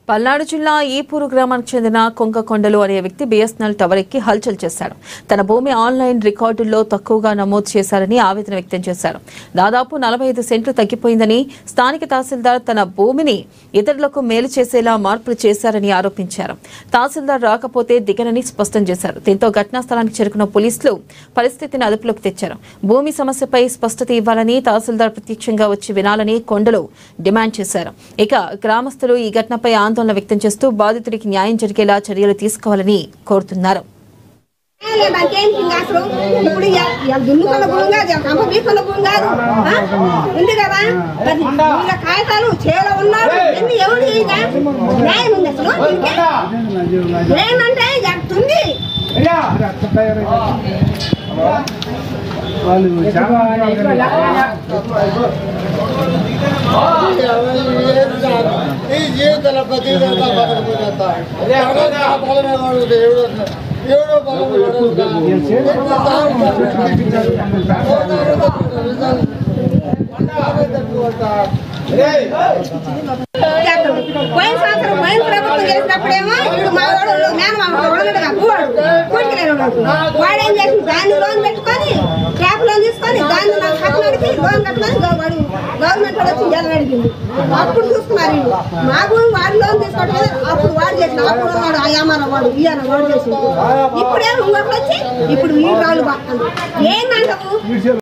పల్నాడు జిల్లా ఈపూరు గ్రామానికి చెందిన కొంకకొండలు అనే వ్యక్తి బీఎస్ఎన్ఎల్ టవర్ ఎక్కి హల్చల్ చేశారు. తన భూమి ఆన్లైన్ రికార్డుల్లో తక్కువగా నమోదు చేశారని ఆవేదన వ్యక్తం చేశారు. దాదాపు 45 సెంట్లు తగ్గిపోయిందని, స్థానిక తహసీల్దార్ తన భూమిని ఇతరులకు మేలు చేసేలా మార్పులు చేశారని ఆరోపించారు. తహసీల్దార్ రాకపోతే దిగనని స్పష్టం చేశారు. దీంతో ఘటనా స్థలానికి చేరుకున్న పోలీసులు పరిస్థితిని అదుపులోకి తెచ్చారు. భూమి సమస్యపై స్పష్టత ఇవ్వాలని, తహసీల్దార్ ప్రత్యక్షంగా వచ్చి వినాలని కొండలు డిమాండ్ చేశారు. ఇక గ్రామస్తులు ఈ ఘటనపై ఆందోళన వ్యక్తం చేస్తూ బాధితుడికి న్యాయం జరిగేలా చర్యలు తీసుకోవాలని కోరుతున్నారు. పోయిన సంవత్సరం పోయిన ప్రభుత్వం చేసినప్పుడేమో ఇప్పుడు మా వాడేం చేసి దాన్ని లోన్ పెట్టుకొని క్యాప్ లోన్ తీసుకొని దాన్ని నాకు కట్టడానికి లోన్ కట్టడానికి గవర్నమెంట్ వచ్చి జనం అడిగింది. అప్పుడు చూసుకున్నారు మా భూమి వాడు లోన్ తీసుకోవడం అప్పుడు వాడు చేసిన అప్పుడు వాడు అయ్యామన్న వాడు ఇయ్యాన వాడు చేసింది. ఇప్పుడేమో ఇంకొకటి వచ్చి ఇప్పుడు వీళ్ళు రాళ్ళు బాగుంది ఏంటంటావు.